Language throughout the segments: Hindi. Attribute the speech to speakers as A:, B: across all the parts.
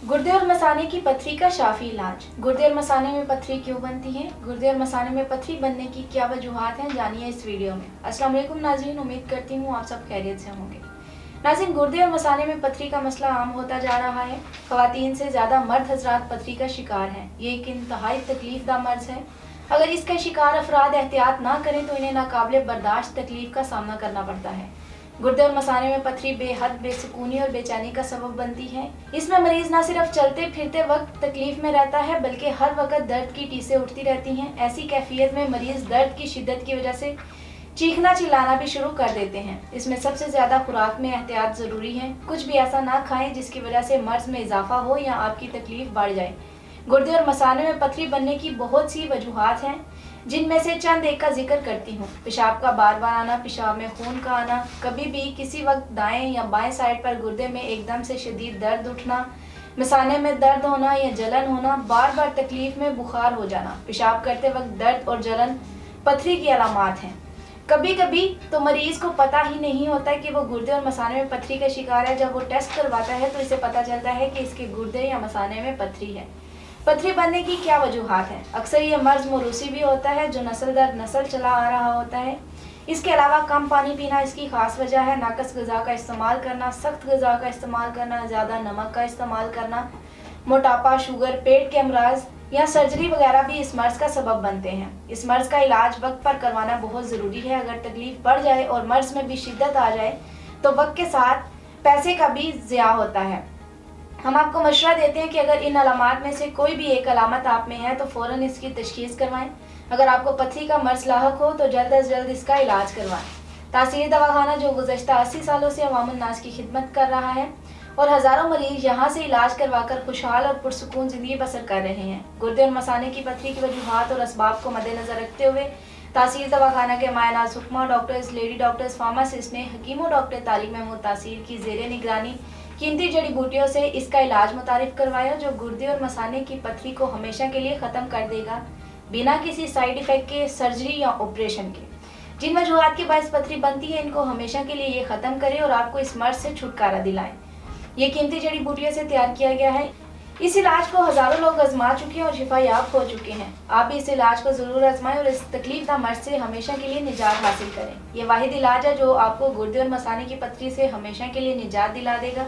A: गुर्दे और मसाने की पथरी का शाफी इलाज। गुर्दे और मसाने में पथरी क्यों बनती है? गुर्दे और मसाने में पथरी बनने की क्या वजूहात हैं, जानिए इस वीडियो में। अस्सलाम वालेकुम नाज़रीन, उम्मीद करती हूँ आप सब खैरियत से होंगे। नाज़रीन, गुर्दे और मसाने में पथरी का मसला आम होता जा रहा है। ख़वातीन से ज़्यादा मर्द हजरात पथरी का शिकार हैं। ये एक इंतहाई तकलीफदा मर्ज है। अगर इसका शिकार अफराद एहतियात ना करें तो इन्हें नाकाबिले बर्दाश्त तकलीफ का सामना करना पड़ता है। गुर्दे और मसाने में पथरी बेहद बेसुकूनी और बेचैनी का सबब बनती है। इसमें मरीज न सिर्फ चलते फिरते वक्त तकलीफ में रहता है बल्कि हर वक्त दर्द की टीसें उठती रहती हैं। ऐसी कैफियत में मरीज दर्द की शिद्दत की वजह से चीखना चिल्लाना भी शुरू कर देते हैं। इसमें सबसे ज्यादा खुराक में एहतियात जरूरी है। कुछ भी ऐसा ना खाएं जिसकी वजह से मर्ज में इजाफा हो या आपकी तकलीफ बढ़ जाए। गुर्दे और मसाने में पथरी बनने की बहुत सी वजूहात हैं, जिनमें से चंद एक का जिक्र करती हूँ। पेशाब का बार बार आना, पेशाब में खून का आना, कभी भी किसी वक्त दाएं या बाएं साइड पर गुर्दे में एकदम से शदीद दर्द उठना, मसाने में दर्द होना या जलन होना, बार बार तकलीफ में बुखार हो जाना, पेशाब करते वक्त दर्द और जलन पथरी की अलामात हैं। कभी कभी तो मरीज को पता ही नहीं होता कि वो गुर्दे और मसाने में पथरी का शिकार है। जब वो टेस्ट करवाता है तो इसे पता चलता है कि इसके गुर्दे या मसाने में पथरी है। पथरी बनने की क्या वजूहात हैं? अक्सर ये मर्ज मौरूसी भी होता है, जो नस्ल दर नस्ल चला आ रहा होता है। इसके अलावा कम पानी पीना इसकी खास वजह है। नाकस गज़ा का इस्तेमाल करना, सख्त गज़ा का इस्तेमाल करना, ज़्यादा नमक का इस्तेमाल करना, मोटापा, शुगर, पेट के अमराज या सर्जरी वगैरह भी इस मर्ज का सबब बनते हैं। इस मर्ज का इलाज वक्त पर करवाना बहुत ज़रूरी है। अगर तकलीफ बढ़ जाए और मर्ज में भी शिद्दत आ जाए तो वक्त के साथ पैसे का भी ज़िया होता है। हम आपको मशवरा देते हैं कि अगर इन अलामात में से कोई भी एक अलामत आप में है तो फ़ौरन इसकी तशखीस करवाएं। अगर आपको पथरी का मर्ज लाहक हो तो जल्द अज जल्द इसका इलाज करवाएं। तासीर दवाखाना, जो गुज़श्ता 80 सालों से अवामुन नास की खिदमत कर रहा है और हज़ारों मरीज यहाँ से इलाज करवाकर खुशहाल और पुरसुकून ज़िंदगी बसर कर रहे हैं। गुर्दे और मसाने की पथरी की वजूहात और असबाब को मद्देनज़र रखते हुए तासीर दवाखाना के मायनाज हुक्मा डॉक्टर्स, लेडी डॉक्टर्स, फार्मासिस्ट ने हकीमों डॉक्टर तालिक महमूद तासीर की ज़ेरे निगरानी कीमती जड़ी बूटियों से इसका इलाज मुतारिफ करवाया, जो गुर्दे और मसाने की पथरी को हमेशा के लिए ख़त्म कर देगा, बिना किसी साइड इफ़ेक्ट के, सर्जरी या ऑपरेशन के। जिन वजूहात के बायस पथरी बनती है इनको हमेशा के लिए ये ख़त्म करें और आपको इस मर्ज से छुटकारा दिलाएं। ये कीमती जड़ी बूटियों से तैयार किया गया है। इस इलाज को हज़ारों लोग आजमा चुके हैं और शिफायाब हो चुके हैं। आप भी इस इलाज को ज़रूर आजमाएं और इस तकलीफदा मर्ज से हमेशा के लिए निजात हासिल करें। ये वाहिद इलाज है जो आपको गुर्दे और मसाने की पथरी से हमेशा के लिए निजात दिला देगा।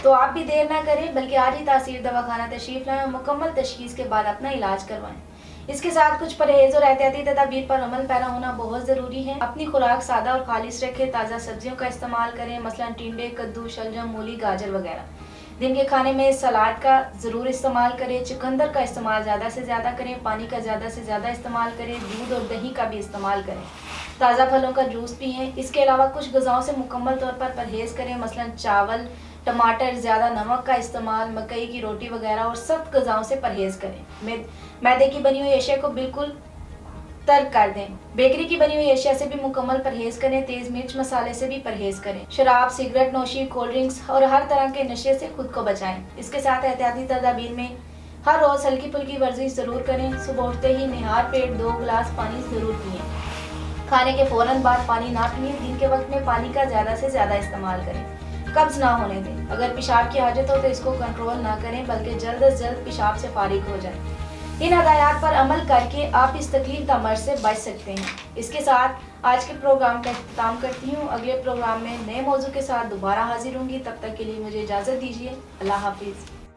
A: तो आप भी देर ना करें बल्कि आज ही तासीर दवाखाना तशरीफ लाएं और मुकम्मल तशखीस के बाद अपना इलाज करवाएं। इसके साथ कुछ परहेज और एहतियाती तदाबीर पर अमल पैरा होना बहुत ज़रूरी है। अपनी खुराक सादा और खालिश रखें। ताज़ा सब्जियों का इस्तेमाल करें, मसलन टिंडे, कद्दू, शलजम, मूली, गाजर वगैरह। दिन के खाने में सलाद का ज़रूर इस्तेमाल करें। चुकंदर का इस्तेमाल ज़्यादा से ज़्यादा करें। पानी का ज़्यादा से ज़्यादा इस्तेमाल करें। दूध और दही का भी इस्तेमाल करें। ताज़ा फलों का जूस पिएं। इसके अलावा कुछ ग़िज़ाओं से मुकम्मल तौर पर परहेज़ करें, मसलन चावल, टमाटर, ज़्यादा नमक का इस्तेमाल, मकई की रोटी वगैरह और सख्त ग़िज़ाओं से परहेज़ करें। मैदे की बनी हुई अशिया को बिल्कुल तर्क कर दें। बेकरी की बनी हुई अशिया से भी मुकम्मल परहेज़ करें। तेज़ मिर्च मसाले से भी परहेज़ करें। शराब, सिगरेट नोशी, कोल्ड ड्रिंक्स और हर तरह के नशे से खुद को बचाएं। इसके साथ एहतियाती तदाबीर में हर रोज़ हल्की फुल्की वर्जिश ज़रूर करें। सुबह उठते ही निहार पेट 2 गिलास पानी ज़रूर पिएं। खाने के फ़ौरन बाद पानी ना पिएं। दिन के वक्त में पानी का ज़्यादा से ज़्यादा इस्तेमाल करें। कब्ज़ ना होने दें। अगर पेशाब की हाजत हो तो इसको कंट्रोल ना करें बल्कि जल्द अज जल्द पेशाब से फारिग हो जाएं। इन हदायत पर अमल करके आप इस तकलीफदा मर्ज से बच सकते हैं। इसके साथ आज के प्रोग्राम का इख्तिताम करती हूँ। अगले प्रोग्राम में नए मौजू के साथ दोबारा हाजिर होंगी। तब तक के लिए मुझे इजाज़त दीजिए। अल्लाह हाफिज़।